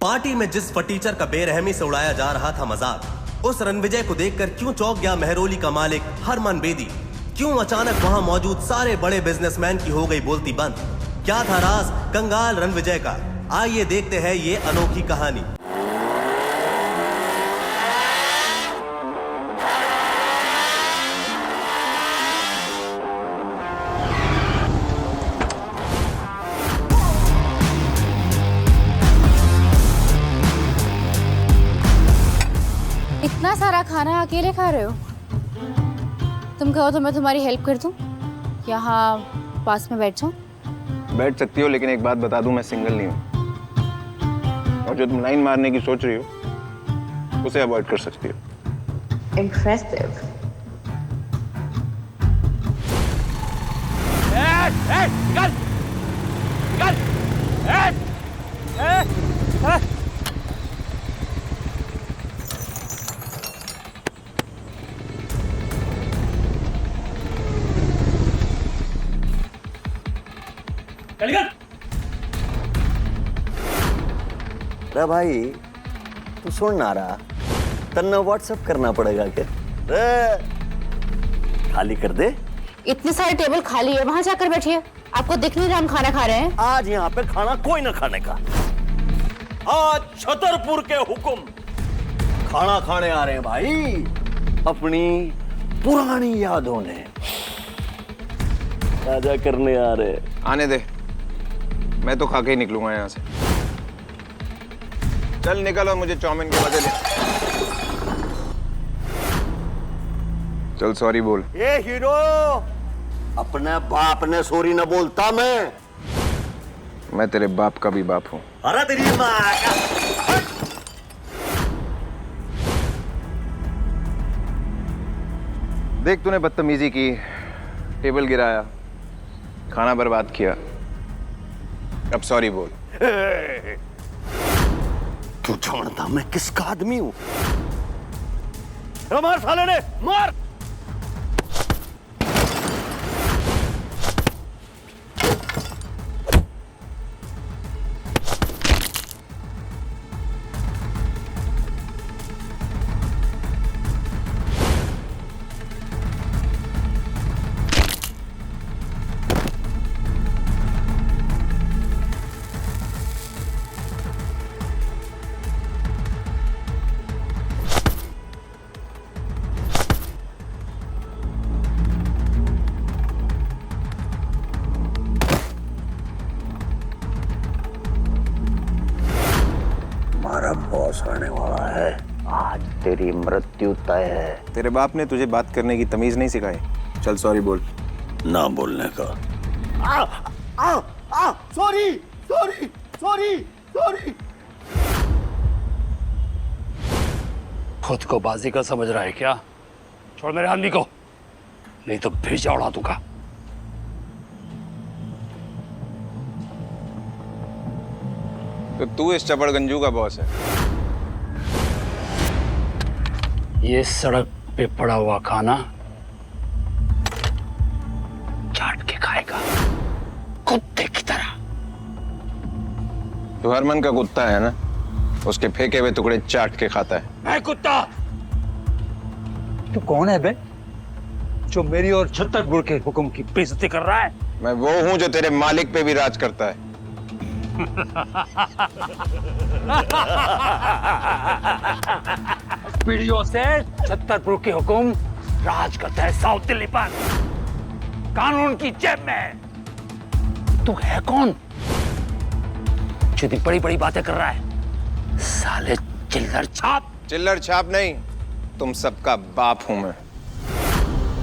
Party में जिस फटीचर का बेरहमी से उड़ाया जा रहा था मजाक, उस रणविजय को देखकर क्यों चौंक गया मेहरौली का मालिक हरमन बेदी? क्यों अचानक वहां मौजूद सारे बड़े बिजनेसमैन की हो गई बोलती बंद? क्या था राज कंगाल रणविजय का? आइए देखते हैं ये अनोखी कहानी। इतना सारा खाना अकेले खा रहे हो? तुम कहो तो मैं तुम्हारी हेल्प कर दूं? यहाँ पास में बैठ जाऊं? बैठ सकती हो, लेकिन एक बात बता दूं, मैं सिंगल नहीं हूँ। और जो तुम लाइन मारने की सोच रही हो उसे अवॉइड कर सकती हो। Impressive. निकल! निकल! रे भाई तू सुन ना रहा, तन्ना व्हाट्सएप करना पड़ेगा क्या? रे खाली कर दे। इतने सारे टेबल खाली है, वहां जाकर बैठिए। आपको दिख नहीं रहा हम खाना खा रहे हैं? आज यहाँ पे खाना कोई ना खाने का। आज छतरपुर के हुक्म खाना खाने आ रहे हैं भाई, अपनी पुरानी यादों ने ताजा करने आ रहे हैं। आने दे, मैं तो खा के ही निकलूंगा यहाँ से। चल निकल और मुझे चाउमीन के मजे ले। चल सॉरी बोल। ये हीरो अपने बाप ने सॉरी न बोलता। मैं तेरे बाप का भी बाप हूँ। अरे तेरी माँ का। देख तूने बदतमीजी की, टेबल गिराया, खाना बर्बाद किया, अब सॉरी बोल। तू जानता मैं किसका आदमी हूं? मार साले ने, मार! हमारा बॉस आने वाला है, आज तेरी मृत्यु तय है। तेरे बाप ने तुझे बात करने की तमीज नहीं सिखाई? चल सॉरी बोल। ना बोलने का। Sorry sorry sorry sorry. खुद को बाजी का समझ रहा है क्या? छोड़ मेरे आदमी को, नहीं तो भेजा उड़ा दूंगा। तो तू इस चपड़गंजू का बॉस है? ये सड़क पे पड़ा हुआ खाना चाट के खाएगा, कुत्ते की तरह। तू हरमन का कुत्ता है ना? उसके फेंके हुए टुकड़े चाट के खाता है। मैं कुत्ता? तू कौन है बे, जो मेरी और छतरपुर के हुक्म की बेइज्जती कर रहा है? मैं वो हूं जो तेरे मालिक पे भी राज करता है। पीढ़ियों से छतरपुर के हुक्म राज करता है साउथ दिल्ली पर, कानून की जेब में। तू है कौन जो इतनी बड़ी बड़ी बातें कर रहा है? साले चिल्लर छाप। चिल्लर छाप नहीं, तुम सबका बाप हूं मैं।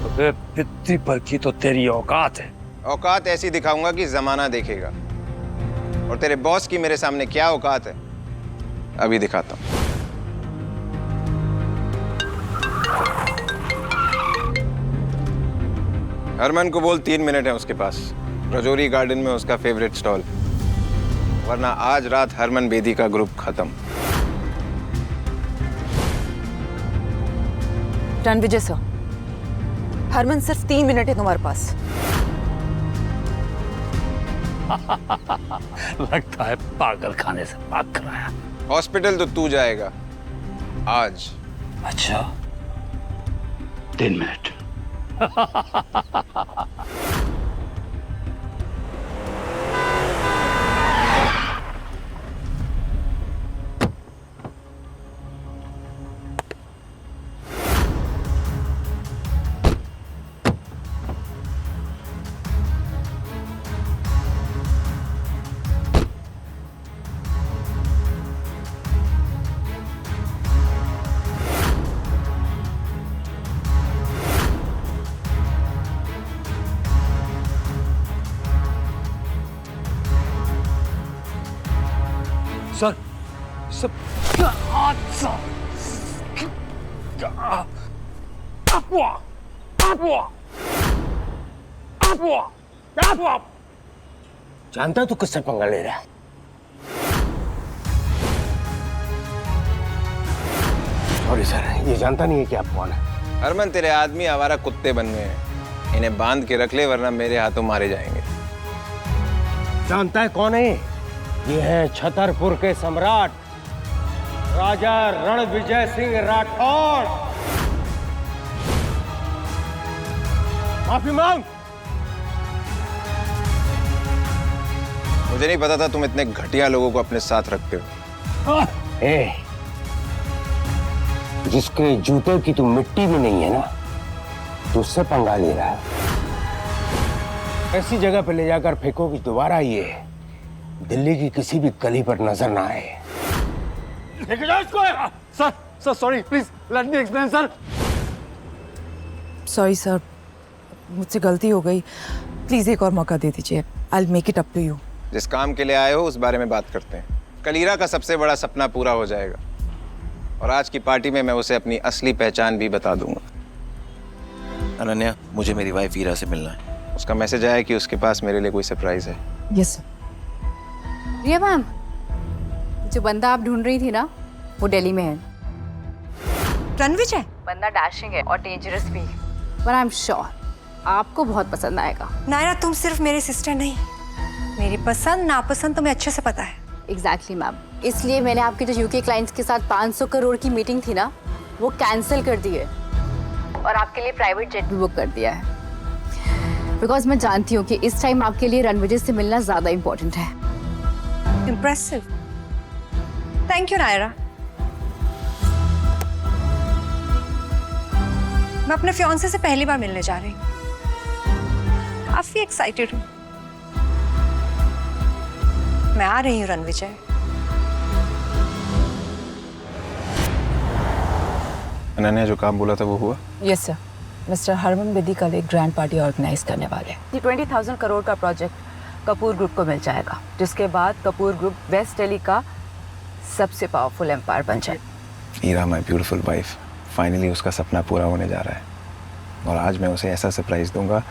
अबे पित्ती पर की तो तेरी औकात है। औकात ऐसी दिखाऊंगा कि जमाना देखेगा। और तेरे बॉस की मेरे सामने क्या औकात है, अभी दिखाता हूं। हरमन को बोल 3 मिनट है उसके पास, रजौरी गार्डन में उसका फेवरेट स्टॉल, वरना आज रात हरमन बेदी का ग्रुप खत्म। रणविजय सर, हरमन सिर्फ 3 मिनट है तुम्हारे पास। लगता है पागल खाने से भाग कर आया। हॉस्पिटल तो तू जाएगा आज। अच्छा 3 मिनट। सर सब जानता है तू किससे पंगा ले रहा है? सॉरी सर, ये जानता नहीं है कि आप कौन है। हरमन, तेरे आदमी आवारा कुत्ते बन गए हैं। इन्हें बांध के रख ले वरना मेरे हाथों मारे जाएंगे। जानता है कौन है? ये है छतरपुर के सम्राट राजा रणविजय सिंह राठौड़। माफी मांग। मुझे नहीं पता था तुम इतने घटिया लोगों को अपने साथ रखते हो। जिसके जूते की तू मिट्टी भी नहीं है ना, तो उससे पंगा ले रहा है। ऐसी जगह पे ले जाकर फेंको कि दोबारा ये दिल्ली की किसी भी गली पर नजर ना आए। लेके जाओ इसको। Sir sorry, please let me explain sir. Sorry sir, मुझसे गलती हो गई, प्लीज एक और मौका दे दीजिए। I will make it up to you. जिस काम के लिए आए हो उस बारे में बात करते हैं। कल ईरा का सबसे बड़ा सपना पूरा हो जाएगा और आज की पार्टी में मैं उसे अपनी असली पहचान भी बता दूंगा। अनन्या, मुझे मेरी वाइफ ईरा से मिलना है। उसका मैसेज आया कि उसके पास मेरे लिए कोई सरप्राइज है। Yes sir. रिया मैम, जो बंदा आप ढूंढ रही थी ना, वो दिल्ली में है। रणविजय? बंदा डैशिंग है और डेंजरस भी, पर आई एम श्योर आपको बहुत पसंद आएगा। नायरा, तुम सिर्फ मेरी सिस्टर नहीं, मेरी पसंद नापसंद तुम्हें अच्छे से पता है। एग्जैक्टली मैम, इसलिए मैंने आपके जो यूके क्लाइंट्स के साथ 500 करोड़ की मीटिंग थी ना, वो कैंसिल कर दी है और आपके लिए प्राइवेट जेट भी बुक कर दिया है। बिकॉज मैं जानती हूँ कि इस टाइम आपके लिए रणविजय से मिलना ज़्यादा इम्पोर्टेंट है। Impressive, thank you Naira. मैं अपने फियांसे से पहली बार मिलने जा रही हूँ, काफी एक्साइटेड हूँ। मैं आ रही हूँ रणविजय। अनन्या, जो काम बोला था वो हुआ? Yes sir, mister Harman Bedi कल एक ग्रैंड पार्टी ऑर्गेनाइज करने वाले हैं। ये 20,000 करोड़ का प्रोजेक्ट कपूर ग्रुप को मिल जाएगा, जिसके बाद कपूर ग्रुप वेस्ट दिल्ली का सबसे पावरफुल एम्पायर बन जाए। Ira, my beautiful wife, finally उसका सपना पूरा होने जा रहा है और आज मैं उसे ऐसा सरप्राइज दूंगा।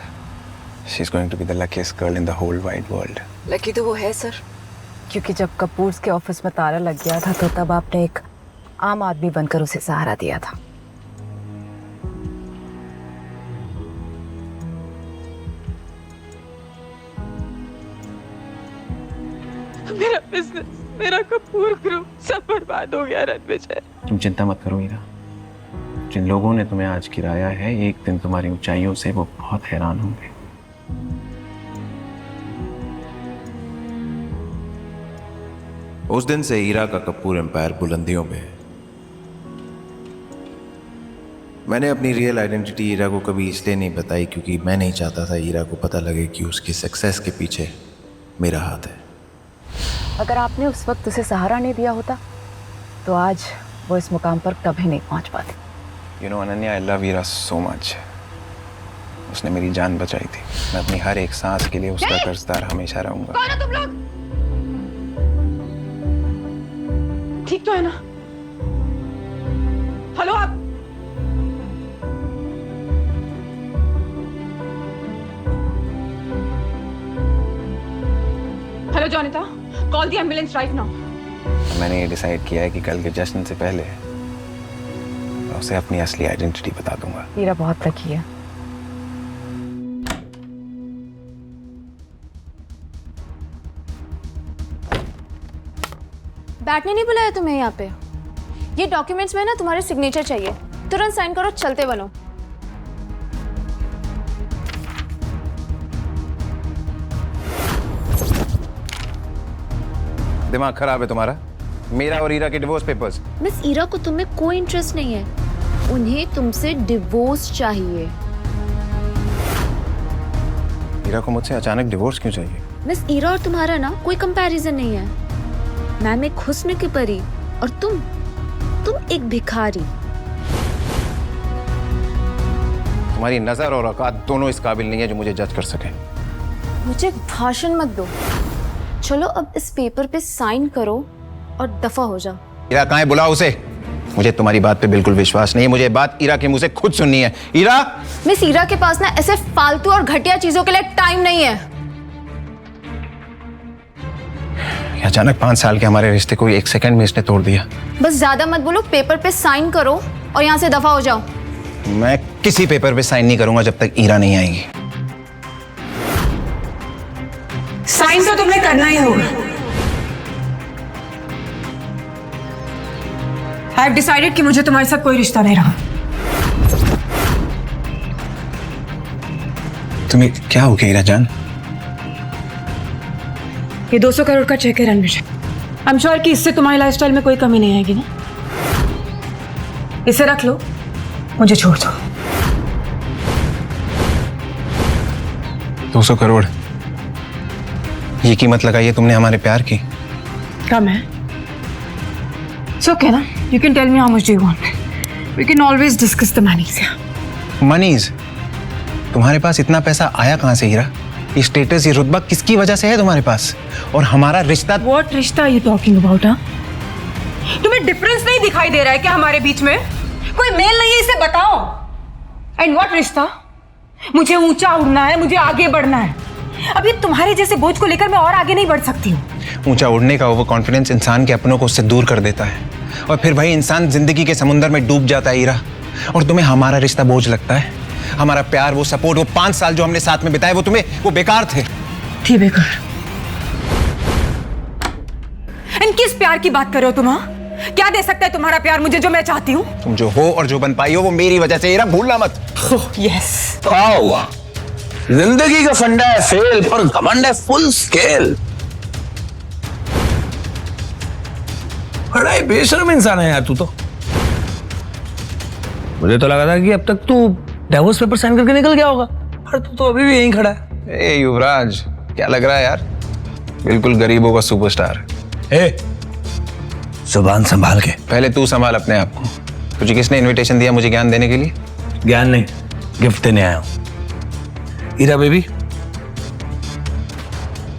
She is going to be the luckiest girl in the whole wide world. Lucky तो वो है सर, क्योंकि जब कपूर के ऑफिस में ताला लग गया था तो तब आपने एक आम आदमी बनकर उसे सहारा दिया था। मेरा बिजनेस, मेरा कपूर ग्रुप सब बर्बाद हो गया रणविजय। तुम चिंता मत करो ईरा, जिन लोगों ने तुम्हें आज गिराया है एक दिन तुम्हारी ऊंचाइयों से वो बहुत हैरान होंगे। उस दिन से ईरा का कपूर एम्पायर बुलंदियों में है। मैंने अपनी रियल आइडेंटिटी ईरा को कभी इसलिए नहीं बताई क्योंकि मैं नहीं चाहता था ईरा को पता लगे कि उसकी सक्सेस के पीछे मेरा हाथ है। अगर आपने उस वक्त उसे सहारा नहीं दिया होता तो आज वो इस मुकाम पर कभी नहीं पहुंच पाती। You know Ananya, I love Ira so much. उसने मेरी जान बचाई थी। मैं अपनी हर एक सांस के लिए उसका कर्जदार हमेशा रहूंगा। कौन हो तुम लोग? ठीक तो है ना? हेलो आप? Hello Jonita, call the ambulance right now. मैंने ये डिसाइड किया है कि कल के जश्न से पहले मैं उसे अपनी असली आइडेंटिटी बता दूंगा। हीरा बहुत लकी है। विराट ने नहीं बुलाया तुम्हें यहाँ पे? ये डॉक्यूमेंट्स में ना तुम्हारे सिग्नेचर चाहिए, तुरंत साइन करो, चलते बनो। दिमाग खराब है तुम्हारा? मेरा और ईरा के डिवोर्स पेपर्स। मिस ईरा को तुम्हें कोई इंटरेस्ट नहीं है, उन्हें तुमसे डिवोर्स चाहिए। ईरा को मुझसे अचानक डिवोर्स क्यों चाहिए? मिस ईरा और तुम्हारा ना कोई कंपैरिजन नहीं है। मैम एक हुस्न की परी और तुम एक भिखारी। तुम्हारी नजर और औकात दोनों इस काबिल नहीं है जो मुझे जज कर सके। मुझे भाषण मत दो, चलो अब इस पेपर पे साइन करो और दफा हो जाओ। ईरा कहाँ है? बुलाओ उसे। मुझे तुम्हारी बात पे बिल्कुल विश्वास नहीं है, मुझे बात ईरा के मुंह से खुद सुननी है। ईरा! मिस ईरा के पास ना ऐसे फालतू और घटिया चीजों के लिए टाइम नहीं है। अचानक 5 साल के हमारे रिश्ते को 1 सेकंड में इसने तोड़ दिया। बस ज्यादा मत बोलो, पेपर पे साइन करो और यहाँ से दफा हो जाओ। मैं किसी पेपर पे साइन नहीं करूंगा जब तक ईरा नहीं आएगी। साइन तो तुम्हें करना ही होगा। आई हैव डिसाइडेड कि मुझे तुम्हारे साथ कोई रिश्ता नहीं रहा। तुम्हें क्या हो गया ईरा जान? ये 200 करोड़ का चेक है रणवीर। आई एम श्योर कि इससे तुम्हारी लाइफस्टाइल में कोई कमी नहीं आएगी ना। इसे रख लो, मुझे छोड़ दो। 200 करोड़? ये कीमत लगाई है तुमने हमारे प्यार की? कम है? It's okay ना? You can tell me how much do you want. We can always discuss the monies. मनीज? तुम्हारे पास इतना पैसा आया कहाँ से हीरा? ये स्टेटस, ये रुतबा किसकी वजह से है तुम्हारे पास? और हमारा रिश्ता? What रिश्ता are you talking about? हाँ? तुम्हें डिफरेंस नहीं दिखाई दे रहा है क्या हमारे बीच में? कोई मेल नहीं है, इसे बताओ। एंड व्हाट रिश्ता? मुझे ऊंचा उड़ना है, मुझे आगे बढ़ना है। अभी तुम्हारे जैसे बोझ को लेकर मैं और आगे नहीं बढ़ सकती हूँ। ऊंचा उड़ने का ओवर कॉन्फिडेंस इंसान के अपनों को उससे दूर कर देता है और फिर भाई इंसान जिंदगी के समुंदर में डूब जाता है ईरा। और तुम्हें हमारा रिश्ता बोझ लगता है? हमारा प्यार, वो सपोर्ट, वो 5 साल जो हमने साथ में बिताए, वो तुम्हें वो बेकार थे? थी बेकार। एंड किस प्यार की बात कर रहे हो तुम? हाँ? क्या दे सकता है तुम्हारा प्यार मुझे जो मैं चाहती हूँ? तुम जो हो और जो बन पाई हो वो मेरी वजह से ईरा, भूलना मत। यस। क्या हुआ? जिंदगी का फंडा है फेल, पर घमंड है फुल स्केल। बड़ा ही बेशर्म इंसान है यार तू तो। मुझे तो लगा था कि अब तक तू डिवोर्स पेपर साइन करके निकल गया होगा, पर तू तो अभी भी यहीं खड़ा है। ए युवराज, क्या लग रहा है यार? बिल्कुल गरीबों का सुपरस्टार। ए, जुबान संभाल के। पहले तू संभाल अपने आप को। तुझे किसने इनविटेशन दिया मुझे ज्ञान देने के लिए? ज्ञान नहीं, गिफ्ट देने आया हूं। ईरा बेबी,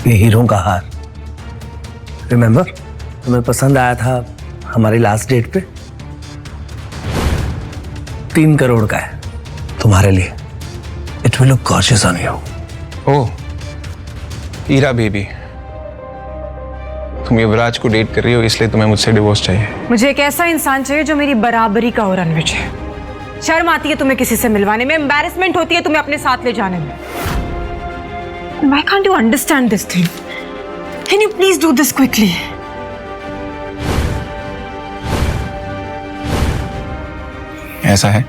ये हीरों का हार, रिमेंबर तुम्हें पसंद आया था हमारी लास्ट डेट पे? 3 करोड़ का है तुम्हारे लिए। It will look gorgeous on you. Oh Ira baby, तुम युवराज को डेट कर रही हो इसलिए तुम्हें मुझसे डिवोर्स चाहिए? मुझे एक ऐसा इंसान चाहिए जो मेरी बराबरी का हो रणवीर। शर्म आती है तुम्हें किसी से मिलवाने में, एम्बैरेसमेंट होती है तुम्हें अपने साथ ले जाने में। Why can't you understand this thing? Can you please do this quickly? ऐसा है?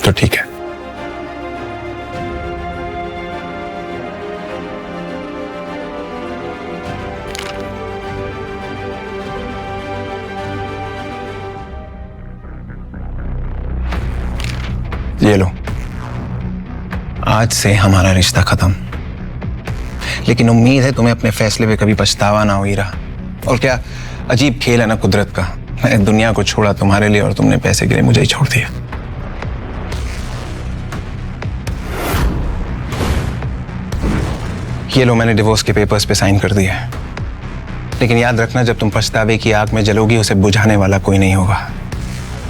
तो ठीक है। ये लो, आज से हमारा रिश्ता खत्म। लेकिन उम्मीद है तुम्हें अपने फैसले पे कभी पछतावा ना हो ईरा। और क्या अजीब खेल है ना कुदरत का। मैंने दुनिया को छोड़ा तुम्हारे लिए और तुमने पैसे के लिए मुझे ही छोड़ दिया। ये लो, मैंने डिवोर्स के पेपर्स पे साइन कर दिया है। लेकिन याद रखना, जब तुम पछतावे की आग में जलोगी उसे बुझाने वाला कोई नहीं होगा।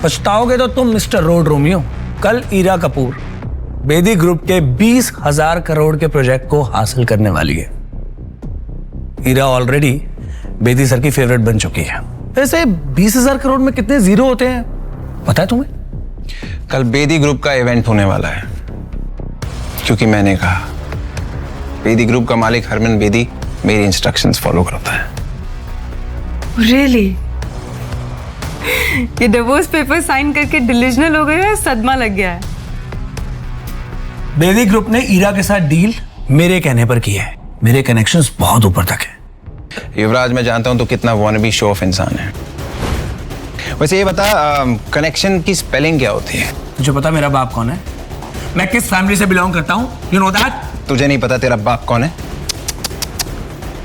पछताओगे तो तुम मिस्टर रोड रोमियो। कल ईरा कपूर बेदी ग्रुप के 20,000 करोड़ के प्रोजेक्ट को हासिल करने वाली है। ईरा ऑलरेडी बेदी सर की फेवरेट बन चुकी है। वैसे 20,000 करोड़ में कितने जीरो होते हैं पता है तुम्हें? कल बेदी ग्रुप का इवेंट होने वाला है, क्योंकि मैंने कहा। बेदी ग्रुप का मालिक हरमन बेदी मेरी इंस्ट्रक्शंस फॉलो करता है। रियली? ये डिवोर्स पेपर साइन करके डिलीजनल हो गए हैं, सदमा लग गया है। बेदी ग्रुप ने ईरा के साथ डील मेरे कहने पर की है। मेरे कनेक्शंस बहुत ऊपर तक है। युवराज, मैं जानता हूं तो कितना वॉनबी शो ऑफ इंसान है। वैसे ये बता, कनेक्शन की स्पेलिंग क्या होती है? तुझे पता मेरा बाप कौन है? मैं किस फैमिली से बिलोंग करता हूं? You know that? तुझे नहीं पता तेरा बाप कौन है?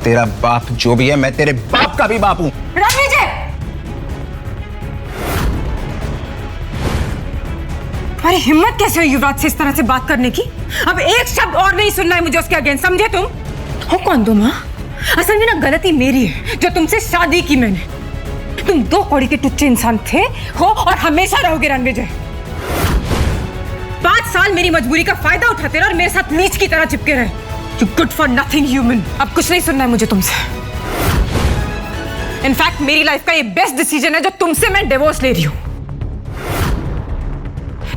तेरा बाप जो भी है, मैं तेरे बाप का भी बाप हूं। अरे हिम्मत कैसे हुई युवराज से इस तरह से बात करने की? अब एक शब्द और नहीं सुनना है मुझे उसके अगेंस्ट, समझे तुम? हो कौन तुम? हाँ, असल में ना गलती मेरी है जो तुमसे शादी की मैंने। तुम 2 कौड़ी के टुच्चे इंसान थे, हो और हमेशा रहोगे रणविजय। 5 साल मेरी मजबूरी का फायदा उठाते रहे और मेरे साथ नीच की तरह चिपके रहे। You good for nothing human. अब कुछ नहीं सुनना है मुझे तुमसे। इनफैक्ट मेरी लाइफ का ये बेस्ट डिसीजन है जो तुमसे मैं डिवोर्स ले रही हूं।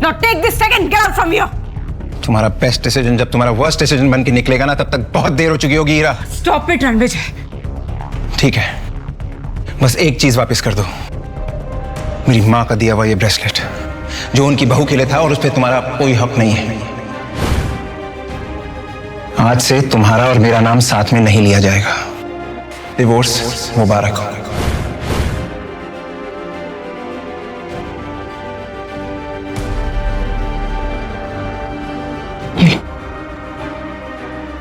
Now take this second, get out from here. तुम्हारा बेस्ट डिसीजन जब तुम्हारा वर्स्ट डिसीजन बन के निकलेगा ना, तब तक बहुत देर हो चुकी होगी हीरा। Stop it, Ranvijay. ठीक है, बस एक चीज वापस कर दो, मेरी माँ का दिया हुआ ये ब्रेसलेट जो उनकी बहू के लिए था, और उस पर तुम्हारा कोई हक नहीं है। आज से तुम्हारा और मेरा नाम साथ में नहीं लिया जाएगा। डिवोर्स मुबारक हो।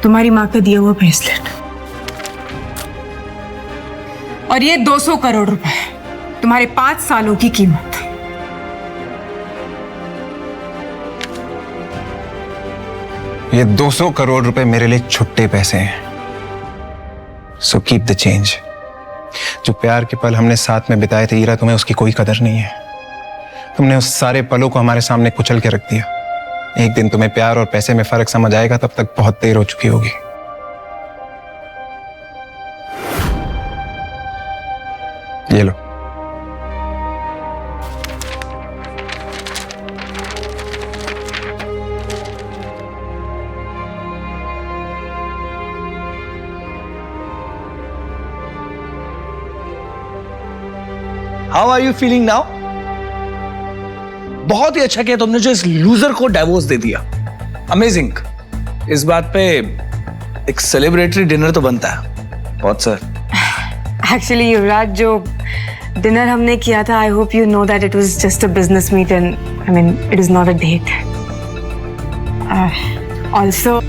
तुम्हारी माँ का दिया हुआ ब्रेसलेट, और ये 200 करोड़ रुपए, तुम्हारे 5 सालों की कीमत। ये 200 करोड़ रुपए मेरे लिए छुट्टे पैसे हैं। So keep the change. जो प्यार के पल हमने साथ में बिताए थे हीरा, तुम्हें उसकी कोई कदर नहीं है। तुमने उस सारे पलों को हमारे सामने कुचल के रख दिया। एक दिन तुम्हें प्यार और पैसे में फर्क समझ आएगा, तब तक बहुत देर हो चुकी होगी। ये लो। How are you feeling now? बहुत ही अच्छा किया तुमने जो इस लूजर को डिवोर्स दे दिया। अमेजिंग। इस बात पे एक सेलिब्रेटरी डिनर तो बनता है। बहुत सर। एक्चुअली युवराज, जो डिनर हमने किया था, I hope you know that it was just a business meet and I mean it is not a date. Also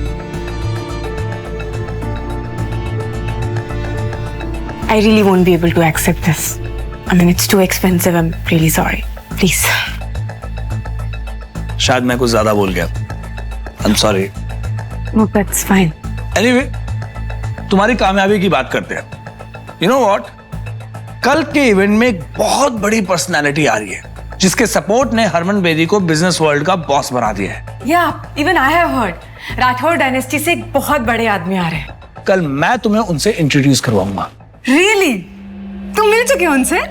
I really won't be able to accept this. I mean, it's too expensive. I'm really sorry. Please. शायद मैं कुछ ज्यादा बोल गया। I'm sorry. No, that's fine. Anyway, तुम्हारी कामयाबी की बात करते हैं। You know what? कल के इवेंट में एक बहुत बड़ी पर्सनालिटी आ रही है, जिसके सपोर्ट ने हरमन बेदी को बिजनेस वर्ल्ड का बॉस बना दिया है। Yeah, even I have heard. Rathore dynasty से एक बहुत बड़े आदमी आ रहे हैं। कल मैं तुम्हें उनसे इंट्रोड्यूस करवाऊंगा। Really? तुम मिल चुके हो उनसे?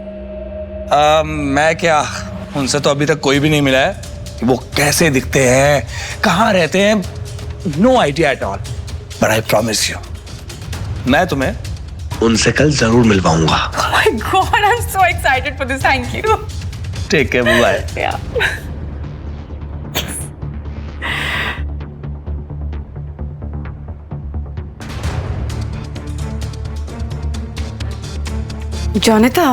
मैं क्या, उनसे तो अभी तक कोई भी नहीं मिला है। वो कैसे दिखते हैं, कहाँ रहते हैं, no idea at all. But I promise you, मैं तुम्हें उनसे कल जरूर मिलवाऊंगा। Oh my God, I'm so excited for this. Thank you. Take care, bye. Yeah. Jonita,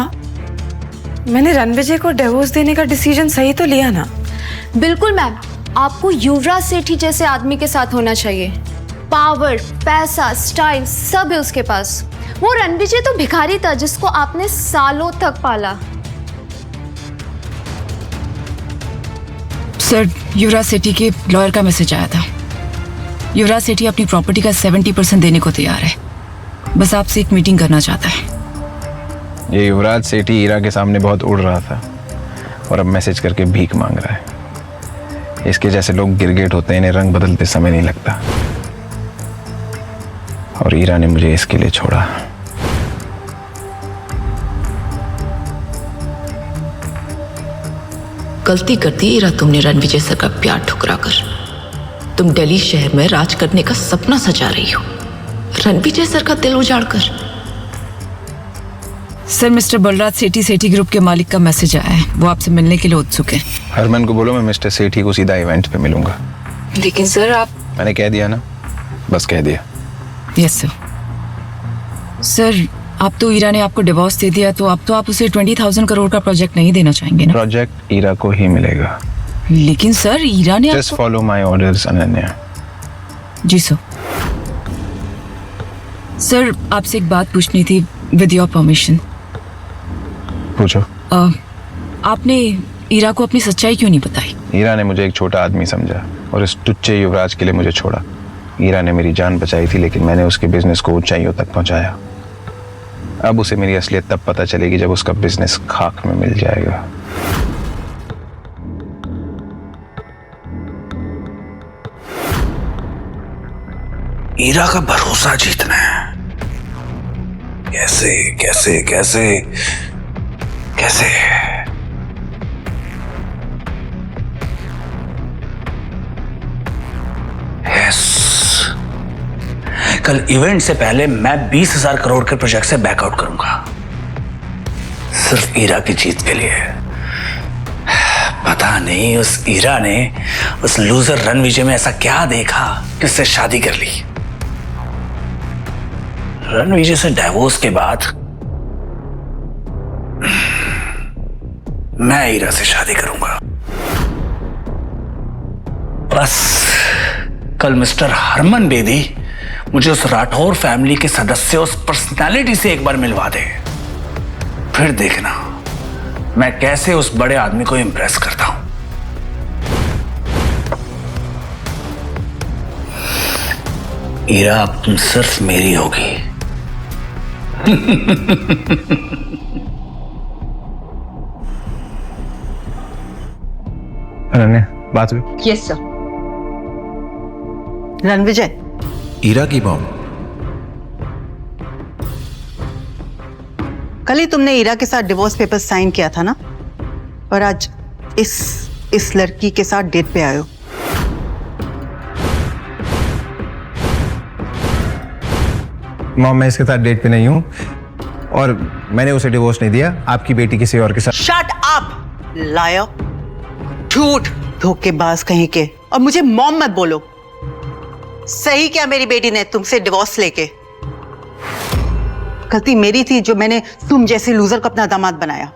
मैंने रणविजय को डिवोर्स देने का डिसीजन सही तो लिया ना? बिल्कुल मैम, आपको युवराज सेठी जैसे आदमी के साथ होना चाहिए। पावर, पैसा, स्टाइल सब है उसके पास। वो रणविजय तो भिखारी था जिसको आपने सालों तक पाला। सर, युवराज सेठी के लॉयर का मैसेज आया था। युवराज सेठी अपनी प्रॉपर्टी का 70% देने को तैयार है। बस आपसे एक मीटिंग करना चाहता है। ये युवराज सेठी हीरा के सामने बहुत उड़ रहा था और अब मैसेज करके भीख मांग रहा है। इसके जैसे लोग गिरगिट होते हैं, इन्हें रंग बदलते समय नहीं लगता। और हीरा ने मुझे इसके लिए छोड़ा। गलती कर दी हीरा तुमने रणविजय सर का प्यार ठुकरा कर। तुम दिल्ली शहर में राज करने का सपना सजा रही हो। रणविजय सर का दिल उजाड़कर। सर, मिस्टर बलराज सेठी सेठी ग्रुप के मालिक का मैसेज आया है, वो आपसे मिलने के लिए उत्सुक है। हरमन को बोलो मैं मिस्टर सेठी को सीधा इवेंट पे मिलूंगा। लेकिन सर आप। मैंने कह दिया ना, बस कह दिया। Yes sir. सर, आप तो ईरा ने आपको डिवोर्स दे दिया, तो अब तो आप उसे 20,000 करोड़ का प्रोजेक्ट नहीं देना चाहेंगे ना? प्रोजेक्ट ईरा को ही मिलेगा। लेकिन सर ईरा ने just follow my orders Ananya. जी सर। सर, आपसे एक बात पूछनी थी, विद योर परमिशन। पूछो। आपने ईरा को अपनी सच्चाई क्यों नहीं बताई? ईरा ने मुझे एक छोटा आदमी समझा और इस टुच्चे युवराज के लिए मुझे छोड़ा। ईरा ने मेरी जान बचाई थी, लेकिन मैंने उसके बिजनेस को ऊंचाइयों तक पहुंचाया। अब उसे मेरी असलियत तब पता चलेगी जब उसका बिजनेस खाक में मिल जाएगा। ईरा का भरोसा जीतना है। कैसे कैसे कैसे कैसे? यस, कल इवेंट से पहले मैं 20,000 करोड़ के प्रोजेक्ट से बैकआउट करूंगा, सिर्फ ईरा की जीत के लिए। पता नहीं उस ईरा ने उस लूजर रणविजय में ऐसा क्या देखा कि उससे शादी कर ली। रणविजय से डाइवोर्स के बाद मैं ईरा से शादी करूंगा। बस कल मिस्टर हरमन बेदी मुझे उस राठौर फैमिली के सदस्य, उस पर्सनालिटी से एक बार मिलवा दे, फिर देखना मैं कैसे उस बड़े आदमी को इंप्रेस करता हूं। ईरा अब तुम सिर्फ मेरी होगी। अनन्या, बात हुई? Yes sir. रणविजय, ईरा की मॉम। कल ही तुमने ईरा के साथ डिवोर्स पेपर साइन किया था ना, और आज इस लड़की के साथ डेट पे आए हो। मॉम, मैं इसके साथ डेट पे नहीं हूँ और मैंने उसे डिवोर्स नहीं दिया। आपकी बेटी किसी और के साथ। शट अप लायर, झूठ, धोखेबाज कहीं के। और मुझे मॉम मत बोलो। सही क्या मेरी बेटी ने तुमसे डिवोर्स लेके? गलती मेरी थी जो मैंने तुम जैसे लूजर को अपना दामाद बनाया।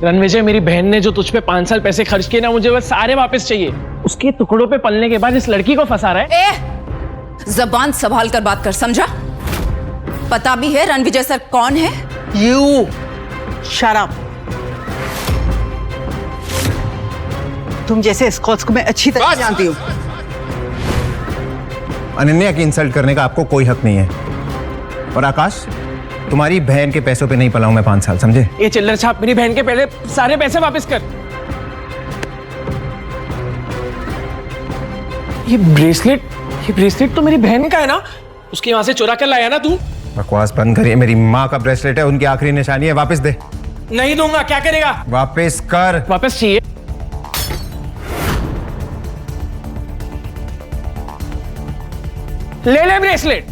रणविजय, मेरी बहन ने जो तुझ पे 5 साल पैसे खर्च किए ना, मुझे वो सारे वापस चाहिए। उसके टुकड़ों पे पलने के बाद इस लड़की को फंसा रहा है। जबान संभाल कर बात कर, समझा? पता भी है रणविजय सर कौन है? You shut up. तुम जैसे स्कॉट्स को मैं अच्छी तरह जानती हूँ। अनन्या की इंसल्ट करने का आपको कोई हक नहीं है। और आकाश, तुम्हारी बहन के पैसों पे नहीं पला हूं मैं 5 साल, समझे? ये चिल्लर छाप मेरी बहन के पहले सारे पैसे वापस कर। ये ब्रेसलेट तो मेरी बहन का है ना? उसके वहां से चुरा कर लाया ना तू? बकवास बंद करिए। मेरी माँ का ब्रेसलेट है, उनकी आखिरी निशानी है। वापस दे। नहीं दूंगा। क्या करेगा? वापस कर। वापस चाहिए। ले ले ब्रेसलेट।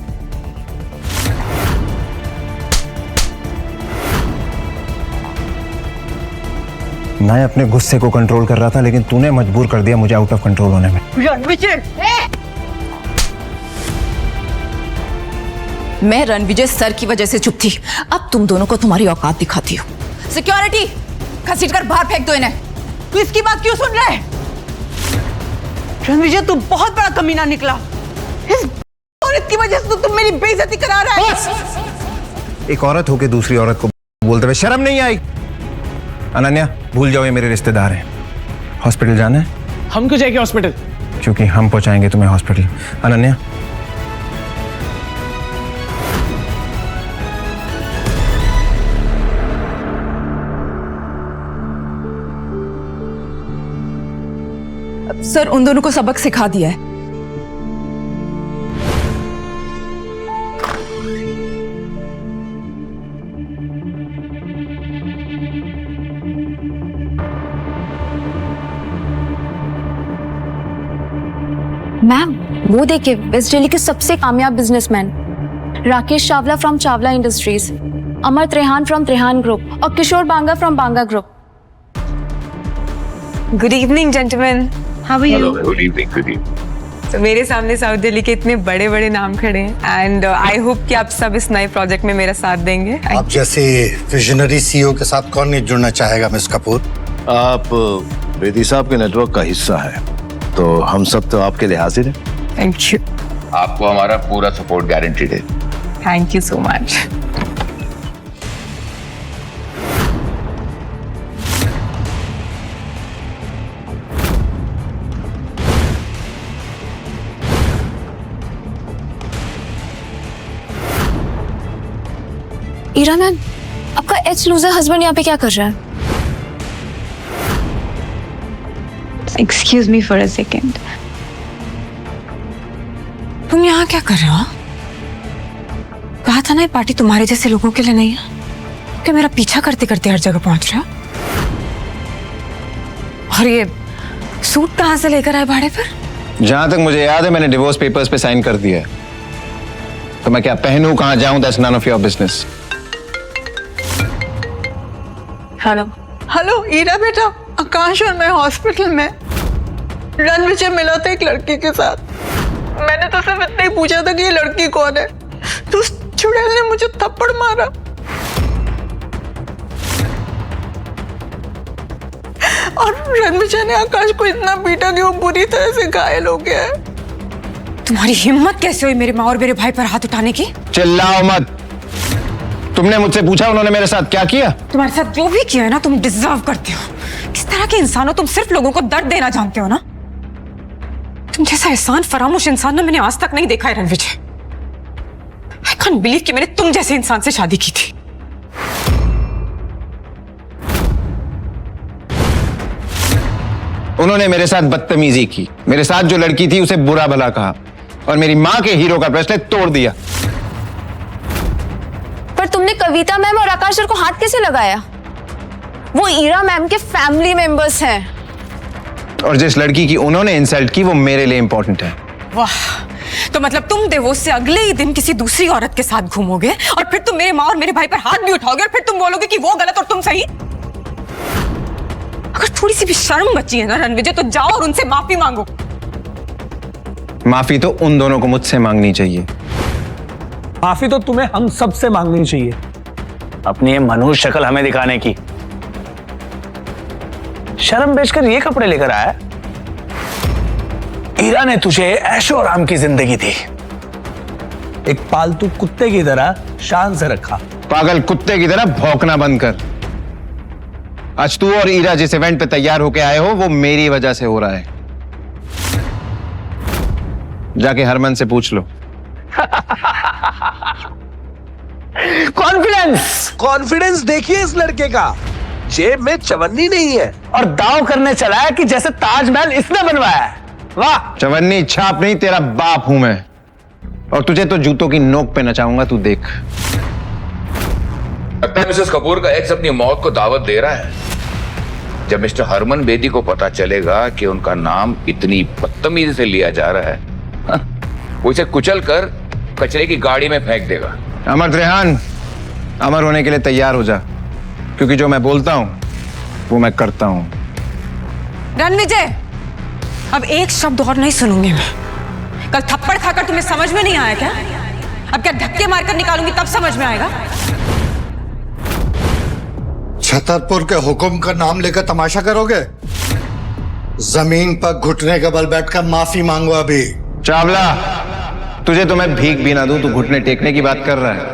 मैं अपने गुस्से को कंट्रोल कर रहा था, लेकिन तूने मजबूर कर दिया मुझे आउट ऑफ कंट्रोल होने में। मैं रणविजय सर की वजह से चुप थी, अब तुम दोनों को तुम्हारी औकात दिखाती हूँ। सिक्योरिटी, घसीट कर बाहर फेंक दो इन्हें। तू इसकी बात क्यों सुन रहा है? रणविजय, तू बहुत बड़ा कमीना निकला। इस औरत की वजह से तो तुम मेरी बेइज्जती करा रहा है। एक औरत होके दूसरी औरत को बोलते हुए शर्म नहीं आई? अनन्या, भूल जाओ, ये मेरे रिश्तेदार हैं। हॉस्पिटल जाना है? हम क्यों जाएंगे हॉस्पिटल? क्योंकि हम पहुंचाएंगे तुम्हें हॉस्पिटल। अनन्या, सर, उन दोनों को सबक सिखा दिया है। मैम, वो देखिए, वेस्ट दिल्ली के सबसे कामयाब businessman Rakesh Chawla from Chawla industries, Amar Trehan from Trehan group और Kishore Banga from Banga group. Good evening gentleman, how are you? Good evening, good evening. तो मेरे सामने साउथ दिल्ली के इतने बड़े बड़े नाम खड़े हैं एंड आई होप कि आप सब इस नए प्रोजेक्ट में मेरा साथ देंगे। आप जैसे विजनरी सीईओ के साथ कौन नहीं जुड़ना चाहेगा मिस कपूर? आप बेदी साहब के नेटवर्क का हिस्सा है, तो हम सब तो आपके लिए हाजिर हैं। Thank you. आपको हमारा पूरा सपोर्ट गारंटीड है। Thank you so much. Ira ma'am, आपका एच लूजर हस्बैंड यहाँ पे क्या कर रहा है? Excuse me for a second, तुम यहाँ क्या कर रहे हो? कहा था ना ये पार्टी तुम्हारे जैसे लोगों के लिए नहीं है, कि मेरा पीछा करते करते हर जगह पहुंच रहे हो। और ये सूट कहाँ से लेकर आए भाड़े पर? जहां तक मुझे याद है मैंने डिवोर्स पेपर्स पे साइन कर दिया है, तो मैं क्या पहनूं, कहां जाऊं, that's none of your business. Hello hello Ira बेटा, आकाश और मैं हॉस्पिटल में। रणविजय मिला था एक लड़की के साथ। मैंने तो सिर्फ इतना ही पूछा था कि ये लड़की कौन है, तो उस चुड़ैल ने मुझे थप्पड़ मारा। और रणविजय ने आकाश को इतना पीटा कि वो बुरी तरह से घायल हो गया है। तुम्हारी हिम्मत कैसे हुई मेरी माँ और मेरे भाई पर हाथ उठाने की? चिल्लाओ मत। तुमने मुझसे पूछा उन्होंने मेरे साथ क्या किया? तुम्हारे साथ जो भी किया है ना, तुम डिजर्व करते हो। किस तरह के इंसान हो तुम, सिर्फ लोगों को दर्द देना जानते हो ना। तुम जैसा एहसान फरामोश इंसान ना मैंने आज तक नहीं देखा है रणविजय। आई कांट बिलीव कि मैंने तुम जैसे इंसान से शादी की थी। उन्होंने मेरे साथ बदतमीजी की, मेरे साथ जो लड़की थी उसे बुरा भला कहा और मेरी माँ के हीरो का ब्रेसलेट तोड़ दिया। पर तुमने कविता मैम और आकाश सर को हाथ कैसे लगाया? वो ईरा मैम के फैमिली मेंबर्स हैं। और जिस लड़की की उन्होंने इंसल्ट की वो मेरे लिए इंपॉर्टेंट है। वाह, तो मतलब तुम डिवोर्स से अगले ही दिन किसी दूसरी औरत के साथ घूमोगे और फिर तुम मेरे माँ और मेरे भाई पर हाथ भी उठाओगे और फिर तुम बोलोगे कि वो गलत और तुम सही। अगर थोड़ी सी भी शर्म बची है ना रणविजय, तो जाओ और उनसे माफी मांगो। माफी तो उन दोनों को मुझसे मांगनी चाहिए। माफी तो तुम्हें हम सब से मांगनी चाहिए, अपनी ये मनुष्य शक्ल हमें दिखाने की। शर्म बेचकर ये कपड़े लेकर आया। ईरा ने तुझे ऐशो आराम की जिंदगी दी, एक पालतू कुत्ते की तरह शान से रखा। पागल कुत्ते की तरह भौंकना बंद कर। आज तू और ईरा जिस इवेंट पे तैयार होके आए हो वो मेरी वजह से हो रहा है। जाके हरमन से पूछ लो। कॉन्फिडेंस देखिए इस लड़के का, जेब में चवन्नी नहीं है और दांव करने चला है कि जैसे ताजमहल इसने बनवाया है। वाह, चवन्नी छाप नहीं, तेरा बाप हूं मैं, और तुझे तो जूतों की नोक पे नचाऊंगा, तू देख। लगता है मिसेस कपूर का एक्स अपनी मौत को दावत दे रहा है। जब मिस्टर हरमन बेदी को पता चलेगा कि उनका नाम इतनी बदतमीजी से लिया जा रहा है, वो इसे कुचल कर कचरे की गाड़ी में फेंक देगा। अमर त्रेहान, अमर होने के लिए तैयार हो जा, क्योंकि जो मैं बोलता हूं वो मैं करता हूं। रणविजय, अब एक शब्द और नहीं सुनूंगी मैं। कल थप्पड़ खाकर तुम्हें समझ में नहीं आया क्या? अब क्या धक्के मारकर निकालूंगी तब समझ में आएगा? छतरपुर के हुक्म का नाम लेकर तमाशा करोगे? जमीन पर घुटने के बल बैठकर माफी मांगो। अभी चावला, तुझे तो मैं भीख भी ना दूं, तू घुटने टेकने की बात कर रहा है।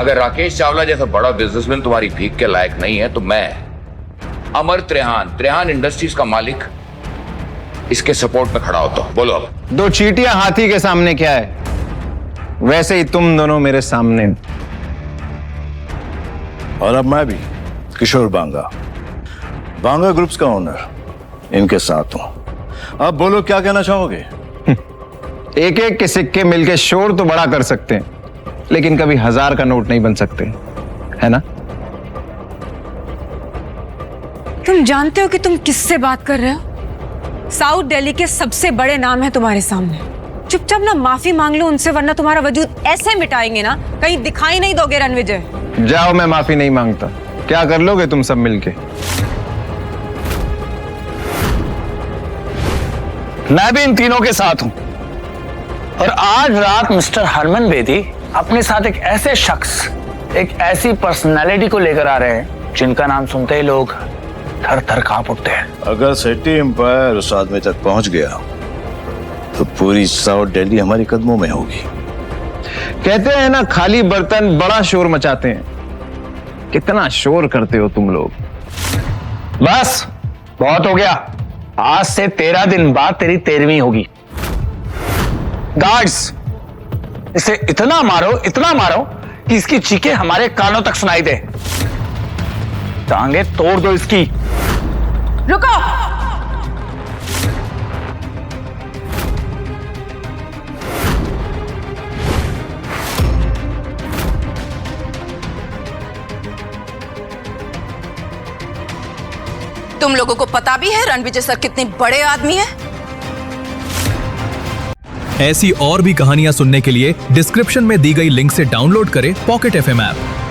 अगर राकेश चावला जैसा बड़ा बिजनेसमैन तुम्हारी भीख के लायक नहीं है, तो मैं अमर त्रेहान इंडस्ट्रीज का मालिक इसके सपोर्ट में खड़ा होता हूं। बोलो अब। दो चींटियां हाथी के सामने क्या है, वैसे ही तुम दोनों मेरे सामने। और अब मैं भी किशोर बांगा, बांगा ग्रुप्स का ओनर, इनके साथ हूं। अब बोलो क्या कहना चाहोगे? एक एक के सिक्के मिलके शोर तो बड़ा कर सकते हैं, लेकिन कभी 1000 का नोट नहीं बन सकते, है ना? तुम जानते हो कि तुम किससे बात कर रहे हो? साउथ दिल्ली के सबसे बड़े नाम है तुम्हारे सामने। चुपचाप ना माफी मांग लो उनसे, वरना तुम्हारा वजूद ऐसे मिटाएंगे ना कहीं दिखाई नहीं दोगे रणविजय। जाओ, मैं माफी नहीं मांगता। क्या कर लोगे तुम सब मिलके? मैं भी इन तीनों के साथ हूं और आज रात मिस्टर हरमन बेदी अपने साथ एक ऐसे शख्स, एक ऐसी पर्सनालिटी को लेकर आ रहे हैं जिनका नाम सुनते ही लोग थर थर कांप उठते हैं। अगर सिटी एम्पायर उस आदमी तक पहुंच गया तो पूरी साउथ दिल्ली हमारे कदमों में होगी। कहते हैं ना, खाली बर्तन बड़ा शोर मचाते हैं। कितना शोर करते हो तुम लोग। बस बहुत हो गया। आज से 13 दिन बाद तेरी 13वीं होगी। गार्ड्स, इसे इतना मारो कि इसकी चीखें हमारे कानों तक सुनाई दे। टांगे तोड़ दो इसकी। रुको, तुम लोगों को पता भी है रणविजय सर कितने बड़े आदमी हैं? ऐसी और भी कहानियां सुनने के लिए डिस्क्रिप्शन में दी गई लिंक से डाउनलोड करें पॉकेट FM ऐप।